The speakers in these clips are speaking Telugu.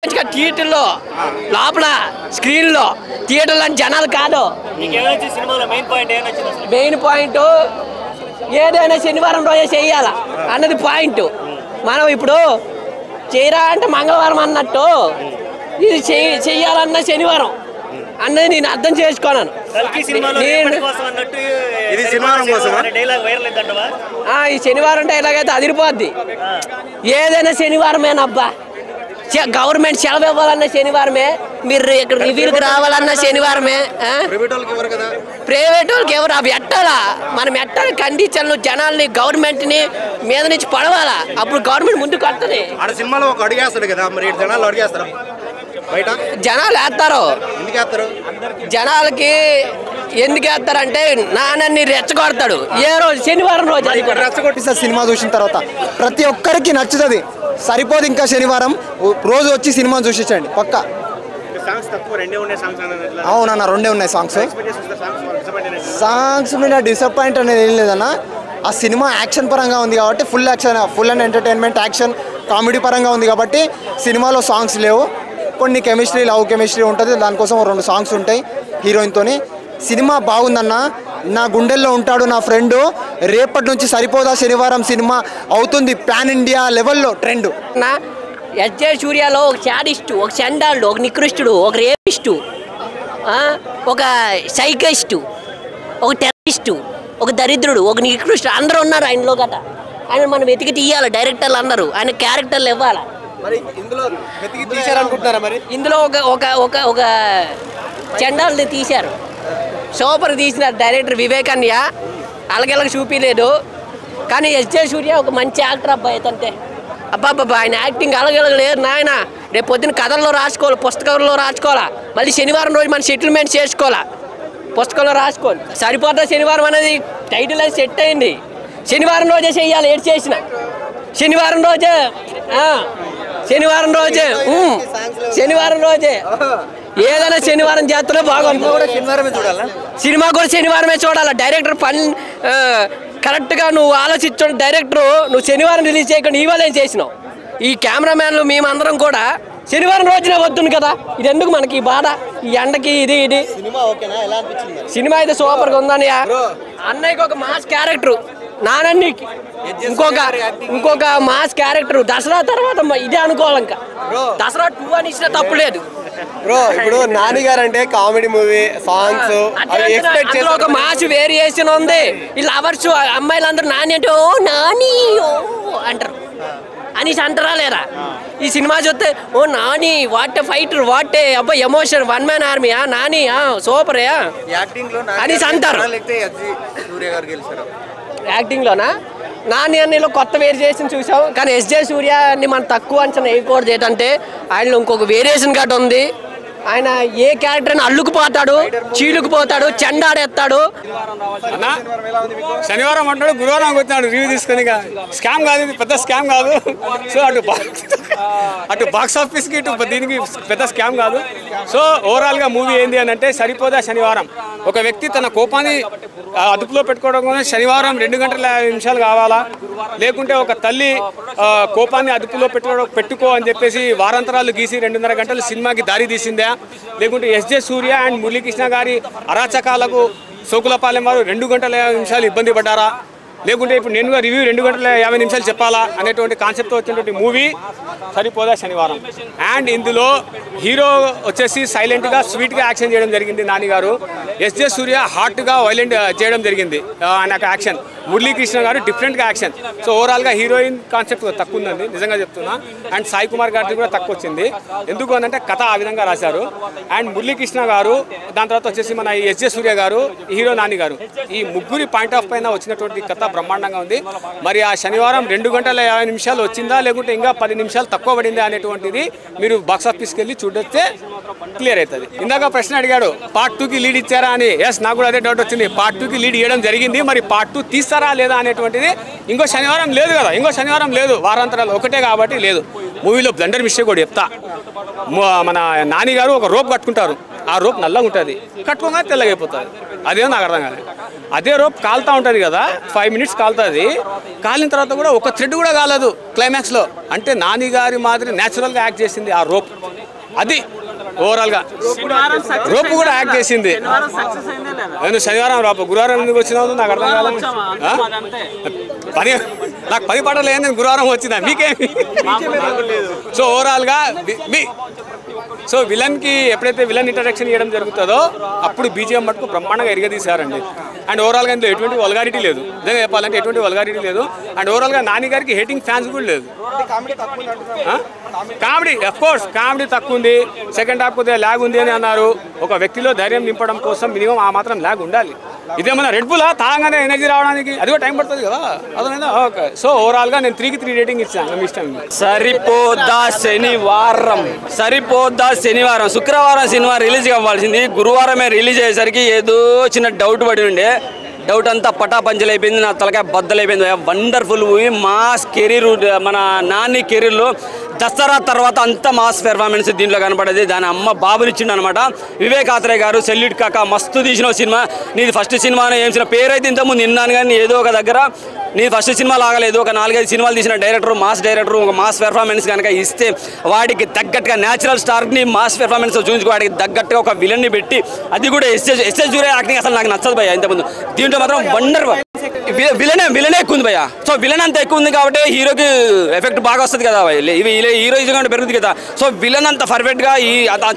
థియేటర్లో లోపల స్క్రీన్లో థియేటర్లో జనాలు కాదు. మెయిన్ పాయింట్ ఏదైనా శనివారం రోజే చెయ్యాలా అన్నది పాయింట్. మనం ఇప్పుడు చేయరా అంటే మంగళవారం అన్నట్టు ఇది చెయ్యాలన్న శనివారం అన్నది నేను అర్థం చేసుకున్నాను. ఈ శనివారం డైలాగ్ అయితే అదిరిపోద్ది. ఏదైనా శనివారమేనబ్బా, గవర్నమెంట్ సెలవు ఇవ్వాలన్న శనివారమే, మీరు ఇక్కడ రివ్యూకి రావాలన్న శనివారమే. ప్రైవేట్ వాళ్ళకి ఎవరు అవి ఎట్టాలా, మనం ఎట్టాలి కండిషన్లు జనాల్ని గవర్నమెంట్ని మీద నుంచి పడవాలా, అప్పుడు గవర్నమెంట్ ముందుకు వస్తుంది. జనాలు వేస్తారు. జనాలకి ఎందుకు వేస్తారంటే నాన్నని రెచ్చగొడతాడు. ఏ రోజు శనివారం రోజు రెచ్చగొట్టిస్తారు. సినిమా చూసిన తర్వాత ప్రతి ఒక్కరికి నచ్చుతుంది, సరిపోదు. ఇంకా శనివారం రోజు వచ్చి సినిమా చూసించండి పక్క. అవునన్నా, 2 ఉన్నాయి సాంగ్స్ మీద డిసప్పాయింట్ అనేది ఏం లేదన్న. ఆ సినిమా యాక్షన్ పరంగా ఉంది కాబట్టి full and entertainment action comedy పరంగా ఉంది కాబట్టి సినిమాలో సాంగ్స్ లేవు. కొన్ని కెమిస్ట్రీ, లవ్ కెమిస్ట్రీ ఉంటుంది, దానికోసం 2 సాంగ్స్ ఉంటాయి హీరోయిన్తో. సినిమా బాగుందన్న, నా గుండెల్లో ఉంటాడు నా ఫ్రెండు. రేపటి నుంచి సరిపోదా శనివారం సినిమా అవుతుంది పాన్ ఇండియా లెవెల్లో ట్రెండ్. ఎస్జే సూర్యలో ఒక శాడిస్టు, ఒక చండాలుడు, ఒక నికృష్టుడు, ఒక రేపిస్టు, ఒక సైకిస్టు, ఒక టెర్రరిస్టు, ఒక దరిద్రుడు, ఒక నికృష్టుడు అందరూ ఉన్నారు ఆయనలో గట. ఆయన మనం వెతికి తీయాలి, డైరెక్టర్లు అందరూ ఆయన క్యారెక్టర్లు ఇవ్వాలి. ఇందులో ఒక చండాలని తీశారు, సూపర్ తీసినారు డైరెక్టర్ వివేకాన్య. అలగెలగ చూపించలేదు కానీ ఎస్జే సూర్య ఒక మంచి యాక్టర్ అబ్బాయి అయితే. అబ్బాబ్బా ఆయన యాక్టింగ్ అలగెలగ లేదు నాయన. రేపు పొద్దున్న కథల్లో రాసుకోవాలి, పుస్తకంలో రాసుకోవాలా, మళ్ళీ శనివారం రోజు మనం సెటిల్మెంట్ చేసుకోవాలా, పుస్తకంలో రాసుకోవాలి. సరిపోతా శనివారం అనేది టైటిల్ అది సెట్ అయింది. శనివారం రోజే చెయ్యాలి, ఏడు చేసిన శనివారం రోజే ఏదైనా శనివారం చేస్తూనే బాగుంది. సినిమా కూడా శనివారమే చూడాలి. డైరెక్టర్ పని కరెక్ట్గా నువ్వు ఆలోచించు. డైరెక్టరు నువ్వు శనివారం రిలీజ్ చేయకుండా ఇవాళ ఏం చేసినావు. ఈ కెమెరామ్యాన్లు మేమందరం కూడా శనివారం రోజునే వద్దును కదా, ఇది ఎందుకు మనకి ఈ బాధ, ఈ ఎండకి ఇది. సినిమా అయితే సూపర్గా ఉందని. అన్నయ్యకి ఒక మాస్ క్యారెక్టరు, నానన్నికి ఇంకొక మాస్ క్యారెక్టర్. దసరా తర్వాత ఇదే అనుకోవాలి. ఇంకా దసరా 2 అని ఇచ్చిన తప్పు లేదు బ్రో. ఇప్పుడు నాని గారు అంటే కామెడీ మూవీ సాంగ్స్ ఒక మాస్ వేరియేషన్ ఉంది. ఈ లవర్స్ అమ్మాయిలందరూ నాని అంటే ఓ నాని అంటారు అనేసి అంటారా లేరా. ఈ సినిమా చూస్తే ఓ నాని వాట్ ఫైటర్, వాట్ అబ్బా emotion, 1 man army, Nani super అనేసి అంటారు. యాక్టింగ్లోనా నాని అన్నిలో కొత్త వేరియేషన్ చూసాం కానీ ఎస్జే సూర్యని మనం తక్కువ అంచనా వేయకూడదు. ఏంటంటే ఆయనలో ఇంకొక వేరియేషన్ గట్ట ఉంది. ఆయన ఏ క్యారెక్టర్ అయినా అల్లుకుపోతాడు, చీలుకుపోతాడు, చెండాడేస్తాడు. శనివారం అంటాడు, గురువారం వచ్చాడు రివ్యూ తీసుకొని. స్కామ్ కాదు, ఇది పెద్ద స్కామ్ కాదు. సో అటు బాక్స్ ఆఫీస్కి ఇటు దీనికి పెద్ద స్కామ్ కాదు. సో ఓవరాల్గా మూవీ ఏంది అని అంటే సరిపోదా శనివారం. ఒక వ్యక్తి తన కోపాన్ని అదుపులో పెట్టుకోవడం కోసం శనివారం 2 గంటల 5 నిమిషాలు కావాలా, లేకుంటే ఒక తల్లి కోపాన్ని అదుపులో పెట్టుకో అని చెప్పేసి వారాంతరాలు గీసి 2.5 గంటలు సినిమాకి దారి తీసిందా, లేకుంటే ఎస్జే సూర్య అండ్ మురళీకృష్ణ గారి అరాచకాలకు సోకులపాలెం వారు 2 గంటల 50 నిమిషాలు ఇబ్బంది పడ్డారా, లేకుంటే ఇప్పుడు నేనుగా రివ్యూ 2 గంటల 50 నిమిషాలు చెప్పాలా అనేటువంటి కాన్సెప్ట్తో వచ్చినటువంటి మూవీ సరిపోదా శనివారం. అండ్ ఇందులో హీరో వచ్చేసి సైలెంట్గా స్వీట్గా యాక్షన్ చేయడం జరిగింది నాని గారు. ఎస్జే సూర్య హార్ట్గా వైలెంట్ చేయడం జరిగింది ఆయనకు యాక్షన్. మురళీకృష్ణ గారు డిఫరెంట్గా యాక్షన్. సో ఓవరాల్గా హీరోయిన్ కాన్సెప్ట్ తక్కువ ఉందండి, నిజంగా చెప్తున్నా. అండ్ సాయి కుమార్ గారిది కూడా తక్కువ వచ్చింది. ఎందుకు అనంటే కథ ఆ విధంగా రాశారు. అండ్ మురళీకృష్ణ గారు, దాని తర్వాత వచ్చేసి మన ఎస్జే సూర్య గారు, హీరో నాని గారు, ఈ ముగ్గురి పాయింట్ ఆఫ్ పైన వచ్చినటువంటి కథ బ్రహ్మాండంగా ఉంది. మరి ఆ శనివారం 2 గంటల 50 నిమిషాలు వచ్చిందా, లేకుంటే ఇంకా 10 నిమిషాలు తక్కువ పడిందా అనేటువంటిది మీరు బాక్స్ ఆఫీస్కి వెళ్ళి చూడొస్తే క్లియర్ అవుతుంది. ఇందాక ప్రశ్న అడిగాడు పార్ట్ 2కి లీడ్ ఇచ్చారా అని. ఎస్, నాకు కూడా అదే డౌట్ వచ్చింది. పార్ట్ 2కి లీడ్ ఇవ్వడం జరిగింది. మరి పార్ట్ 2 తీస్తారా లేదా అనేటువంటిది ఇంకో శనివారం లేదు కదా, ఇంకో శనివారం లేదు, వారాంతరాలు ఒకటే కాబట్టి లేదు. మూవీలో బ్లండర్ మిస్టేక్ కూడా చెప్తా. మన నాని గారు ఒక రోప్ కట్టుకుంటారు, ఆ రోప్ నల్లగా ఉంటుంది, కట్టుకోగానే తెల్లగైపోతుంది. అదేమో నాకు అర్థం కాలేదు. అదే రోప్ కాలుతూ ఉంటుంది కదా, 5 minutes కాలుతుంది. కాలిన తర్వాత కూడా ఒక థ్రెడ్ కూడా కాలదు క్లైమాక్స్లో. అంటే నాని గారి మాదిరి న్యాచురల్గా యాక్ట్ చేసింది ఆ రోప్. అది ఓవరాల్గా రోప్ కూడా యాక్ట్ చేసింది. నేను శనివారం రాపు గురువారం ఎందుకు వచ్చినావు నాకు అర్థం కాలేదు. నాకు 10 పాటలు ఏంది, గురువారం వచ్చిందా మీకేమి? సో ఓవరాల్గా సో విలన్కి ఎప్పుడైతే విలన్ ఇంట్రడక్షన్ చేయడం జరుగుతుందో అప్పుడు బీజిఎం మటుకు బ్రహ్మాండంగా ఎరగదీశారండి. అండ్ ఓవరాల్గా ఇందులో ఎటువంటి వల్గారిటీ లేదు, నిజంగా చెప్పాలంటే ఎటువంటి వల్గారిటీ లేదు. అండ్ ఓవరాల్గా నాని గారికి హేటింగ్ ఫ్యాన్స్ కూడా లేదు. కామెడీ అఫ్కోర్స్ కామెడీ తక్కువ ఉంది. సెకండ్ హాఫ్ కొద్దిగా ల్యాగ్ ఉంది అని అన్నారు. ఒక వ్యక్తిలో ధైర్యం నింపడం కోసం మినిమం ఆ మాత్రం ల్యాగ్ ఉండాలి. ఇదేమన్నా రెడ్ బుల్ తాగానే ఎనర్జీ రావడానికి అది కూడా టైం పడుతుంది కదా, అర్థమైందా? ఓకే. సో ఓవరాల్గా నేను 3కి 3 రేటింగ్ ఇచ్చాను. మీ ఇష్టం. సరిపోద్దా శనివారం శుక్రవారం సినిమా రిలీజ్ అవ్వాల్సింది గురువారమే రిలీజ్ అయ్యేసరికి ఏదో చిన్న డౌట్ పడి ఉండే. డౌట్ అంతా పటాపంచలు అయిపోయింది, నా తలకాయ బద్దలైపోయింది. వండర్ఫుల్ మూవీ, మాస్ కెరీర్, మన నాని కెరీర్లో దసరా తర్వాత అంత మాస్ పెర్ఫార్మెన్స్ దీంట్లో కనపడేది. దాని అమ్మ బాబునిచ్చిండు అనమాట. వివేక్ ఆత్రేయ గారు సెల్యూట్ కాక మస్తు తీసిన సినిమా. నీది ఫస్ట్ సినిమానే ఏం సినిమా పేరైతే ఇంతకుముందు విన్నాను కానీ ఏదో ఒక దగ్గర నీది ఫస్ట్ సినిమా లాగలేదు. ఒక 4-5 సినిమాలు తీసిన డైరెక్టర్, మాస్ డైరెక్టర్, ఒక మాస్ పెర్ఫార్మెన్స్ కనుక ఇస్తే వాడికి తగ్గట్టుగా న్యాచురల్ స్టార్ని మాస్ పెర్ఫార్మెన్స్ చూపించుకో, వాడికి తగ్గట్టుగా ఒక విలన్ని పెట్టి, అది కూడా ఎస్ఎస్ జూరే యాక్టింగ్ అసలు నాకు నచ్చదు భయ్య. ఇంతకుముందు దీంట్లో మాత్రం వండర్ఫుల్ విలనే ఎక్కువ ఉంది భయ్య. సో విలన్ అంత ఎక్కువ ఉంది కాబట్టి హీరోకి ఎఫెక్ట్ బాగా వస్తుంది కదా, ఇవి హీరోయిజం కంటే పెరుగుతుంది కదా. సో విలన్ అంత పర్ఫెక్ట్గా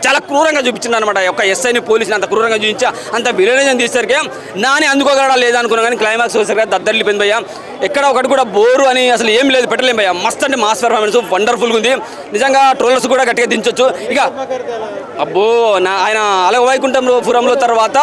చాలా క్రూరంగా చూపించింది అనమాట. ఒక ఎస్ఐని పోలీసుని అంత క్రూరంగా చూపించా, అంత విలనిజం తీసేసరికి నాని అందుకోగలడా లేదా అనుకున్నా కానీ క్లైమాక్స్ వచ్చేసరికి దద్దరిల్లిపోయింది భయ్య. ఎక్కడ ఒకటి కూడా బోరు అని అసలు ఏం లేదు, పెట్టలేం భయ్య. మస్త్ అంటే మాస్ పెర్ఫార్మెన్స్ వండర్ఫుల్గా ఉంది నిజంగా. ట్రోలర్స్ కూడా గట్టిగా దించొచ్చు. ఇక అబ్బో ఆయన అలగ వైకుంఠపురంలో తర్వాత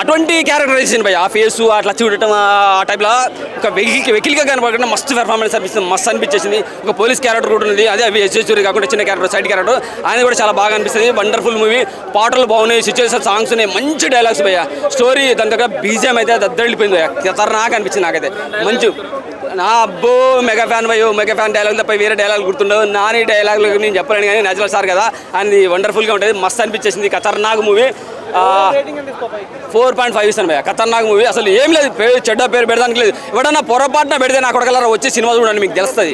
అటువంటి క్యారెక్టరైజేషన్ భయ్య. ఆ ఫేసు అట్లా చూడటం ఆ టైప్లో ఒక వెకిలిగా కనపడకుండా మస్తు పెర్ఫార్మెన్స్ అనిపిస్తుంది, మస్తు అనిపించేసింది. ఒక పోలీస్ క్యారెక్టర్ కూడా ఉంది, అదే ఎస్ఎస్సూరి కాకుండా చిన్న క్యారెక్టర్, సైడ్ క్యారెక్టర్, ఆయన కూడా చాలా బాగా అనిపిస్తుంది. వండర్ఫుల్ మూవీ, పాటలు బాగున్నాయి, సిచ్యువేషన్ సాంగ్స్ ఉన్నాయి, మంచి డైలాగ్స్ భయ్య. స్టోరీ దాని దగ్గర బీజిఎం అయితే దద్దరిల్లిపోయింది భయ్య. ఖతర్నాక్ అనిపించింది నాకైతే. మంచి నా అబ్బో మెగా ఫ్యాన్ భయ్యో, మెగా ఫ్యాన్ డైలాగ్ తప్ప వేరే డైలాగ్ గుర్తుండవు. నాని డైలాగులు నేను చెప్పలేను కానీ నేచురల్ సార్ కదా, అది వండర్ఫుల్గా ఉంటుంది, మస్తు అనిపించేసింది. ఖతర్నాక్ మూవీ 4.5 ఇస్తాను భయ్య. ఖతర్నాక్ మూవీ అసలు ఏం లేదు, చెడ్డ పేరు పెడడానికి లేదు. ఎవడన్నా పొరపాటున పెడితే నాకు ఒకళ్ళ వచ్చే సినిమా చూడండి మీకు తెలుస్తుంది.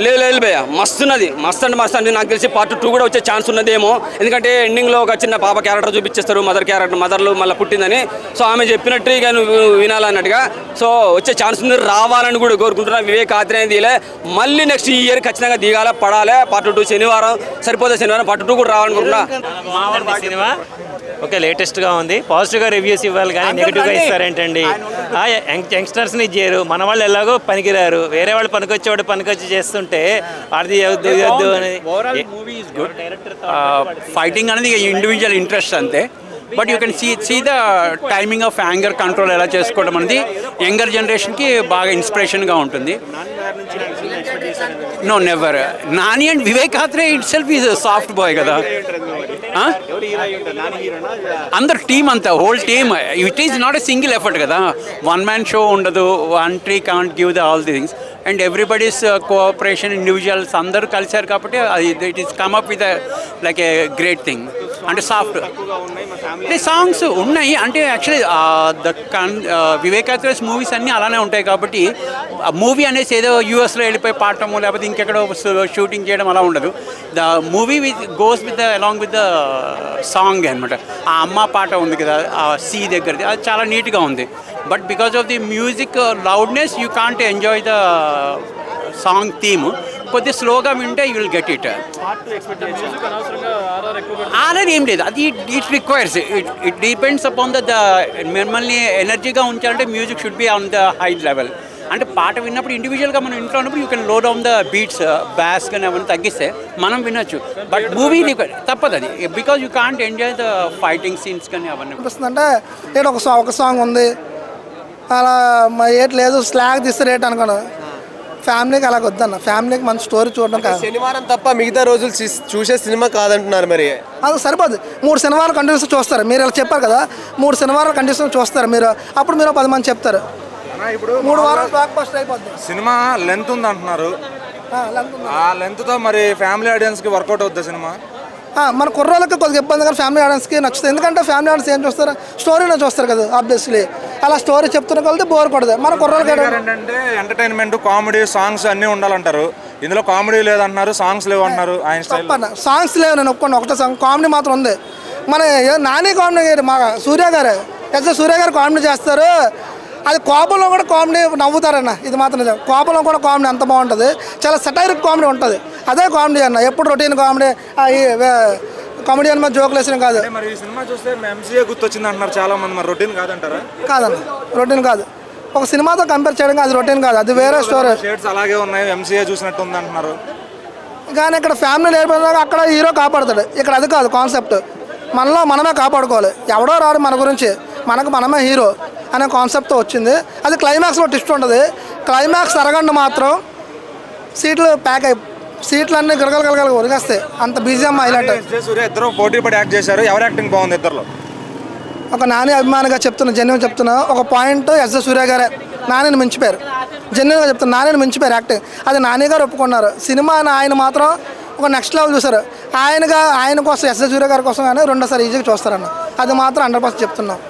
లేదు భయ్య, మస్తున్నది, మస్తు అంటే మస్తు అంటే నాకు తెలిసి పార్ట్ 2 కూడా వచ్చే ఛాన్స్ ఉన్నదేమో. ఎందుకంటే ఎండింగ్లో ఒక చిన్న పాప క్యారెక్టర్ చూపించేస్తారు, మదర్లు మళ్ళీ పుట్టిందని. సో ఆమె చెప్పినట్టు ఇక నువ్వు వినాలన్నట్టుగా. సో వచ్చే ఛాన్స్ ఉంది, రావాలని కూడా కోరుకుంటున్నా. వివేక్ ఆత్రేయ దిగలే, మళ్ళీ నెక్స్ట్ ఇయర్ ఖచ్చితంగా దిగాల పడాలి. పార్ట్ 2 శనివారం సరిపోతే శనివారం పార్ట్ 2 కూడా రావాలనుకుంటున్నా. సినిమా ఓకే, లేటెస్ట్గా ఉంది. పాజిటివ్గా రివ్యూస్ ఇవ్వాలి కానీ నెగిటివ్గా ఇస్తారేంటండి. యంగ్స్టర్స్ని ఇచ్చారు, మన వాళ్ళు ఎలాగో పనికిరారు, వేరే వాళ్ళు పనికొచ్చేవాడు పనికొచ్చి చేస్తుంటే అది వద్దు అని. ఫైటింగ్ అనేది ఇండివిజువల్ ఇంట్రెస్ట్ అంతే. But you can see the timing of anger control ఎలా చేసుకోవడం అనేది యంగర్ జనరేషన్కి బాగా ఇన్స్పిరేషన్గా ఉంటుంది. No never. Nani and Vivek Athreya itself is soft boy కదా. అందరు టీమ్ అంతా, whole team. It is not a single effort కదా, వన్ మ్యాన్ షో ఉండదు, one tree can't give the all the things. And everybody's cooperation, individuals అందరూ కలిశారు కాబట్టి it is come up with like a great thing. అంటే సాఫ్ట్ సాంగ్స్ ఉన్నాయి. అంటే యాక్చువల్లీ వివేక్ ఆత్రేయస్ మూవీస్ అన్నీ అలానే ఉంటాయి కాబట్టి మూవీ అనేసి ఏదో యూఎస్లో వెళ్ళిపోయి పాడటము లేకపోతే ఇంకెక్కడో షూటింగ్ చేయడం అలా ఉండదు. The movie goes with along with the song అనమాట. ఆ అమ్మ పాట ఉంది కదా ఆ సీ దగ్గరది, అది చాలా నీట్గా ఉంది. But because of the music loudness you can't enjoy the song theme. కొద్దిగా స్లోగా వింటే you will get it. RR ఏం లేదు, అది it requires, it depends upon the మిమ్మల్ని ఎనర్జీగా ఉంచాలంటే music should be on the high level. అంటే పాట విన్నప్పుడు ఇండివిజువల్గా మనం ఇంట్లో ఉన్నప్పుడు you can low down the beats, bass కానీ అవన్నీ తగ్గిస్తే మనం వినొచ్చు. బట్ మూవీ తప్పదు అది, because you can't enjoy the fighting scenes కానీ అవన్నీ. అనిపిస్తుందంటే నేను ఒక సాంగ్ ఉంది అలా ఏట్ లేదు, స్లాగ్ తీస్తే రేట్ అనుకోను. ఫ్యామిలీకి అలాగ వద్దన్న, ఫ్యామిలీకి మంచి స్టోరీ చూడడం కాదు. శనివారం తప్ప మిగతా రోజులు చూసే సినిమా కాదంటున్నారు మరి. అది సరిపోదు. 3 సినిమాలు కంటిన్యూస్ చూస్తారు. మీరు ఇలా చెప్పారు కదా, 3 సినిమాలు కంటిన్యూస్ చూస్తారు మీరు, అప్పుడు మీరు 10 మంది చెప్తారు. ఇప్పుడు 3 వారాలు బ్లాక్ బస్టర్ అయిపోద్ది. సినిమా లెంత్ ఉంది అంటున్నారు, ఆ లెంత్తో మరి ఫ్యామిలీ ఆడియన్స్కి వర్కౌట్ అవుద్ది సినిమా. మన కుర్రోళ్ళకి కొద్దిగా ఇబ్బంది కానీ ఫ్యామిలీ ఆడియన్స్కి నచ్చుతుంది. ఎందుకంటే ఫ్యామిలీ ఆడియన్స్ ఏం చూస్తారు, స్టోరీనే చూస్తారు కదా ఆబ్వియస్లీ. అలా స్టోరీ చెప్తున్న కలితే బోర్ కొడదు. మన కుర్రోళ్ళకి ఏంటంటే ఎంటర్టైన్మెంట్, కామెడీ, సాంగ్స్ అన్నీ ఉండాలంటారు. ఇందులో కామెడీ లేదంటున్నారు, సాంగ్స్ లేవు అంటున్నారు. ఆయన స్టైల్ సాంగ్స్ లేవు, నేను ఒప్పుకోండి. ఒకటే సాంగ్ కామెడీ మాత్రం ఉంది. మన నాని కామెడీ గారు, మా సూర్య గారు సూర్య గారు కామెడీ చేస్తారు. అది కోపంలో కూడా కామెడీ నవ్వుతారన్న, ఇది మాత్రం నిజం. కోపంలో కూడా కామెడీ అంత బాగుంటుంది. చాలా సెటైరిక్ కామెడీ ఉంటుంది. అదే కామెడీ అన్న, ఎప్పుడు రొటీన్ కామెడీ కామెడీ అని మరి జోకులు వేసిన కాదు. మరి ఈ సినిమా చూస్తే ఎంసీఏ గుర్తొచ్చింది అంటున్నారు చాలా మంది. మరి రొటీన్ కాదంటారా? కాదన్న, రొటీన్ కాదు. ఒక సినిమాతో కంపేర్ చేయడం అది రొటీన్ కాదు, అది వేరే స్టోరీ. షేడ్స్ అలాగే ఉన్నాయి, ఎంసీఏ చూసినట్టు ఉంది అంటున్నారు. కానీ ఇక్కడ ఫ్యామిలీ నేర్పడానికి అక్కడ హీరో కాపాడుతాడు. ఇక్కడ అది కాదు కాన్సెప్ట్. మనలో మనమే కాపాడుకోవాలి. ఎవడో రాడు మన గురించి, మనమే హీరో అనే కాన్సెప్ట్తో వచ్చింది. అది క్లైమాక్స్లో ట్విస్ట్ ఉంటుంది. క్లైమాక్స్ అరగంట మాత్రం సీట్లు ప్యాక్ అయి సీట్లు అన్నీ గలగల ఉరిగేస్తాయి. అంత బీజిఎం హైలైట్. సూర్య ఇద్దరు పోటీ పడి యాక్ట్ చేశారు. ఎవరు యాక్టింగ్ బాగుంది ఇద్దరులో? ఒక నాని అభిమానిగా చెప్తున్నా, జెన్యున్ చెప్తున్నా. ఒక పాయింట్ సూర్య గారే నానిని మించిపోయారు. జెన్యున్గా చెప్తున్నా, నానిని మించిపోయారు యాక్టింగ్. అది నాని గారు ఒప్పుకున్నారు. సినిమా ఆయన మాత్రం ఒక నెక్స్ట్ లెవెల్ చూసారు. ఆయన కోసం సూర్య గారి కోసం కానీ రెండోసారి ఈజీగా చూస్తారన్న, అది మాత్రం 100% చెప్తున్నాం.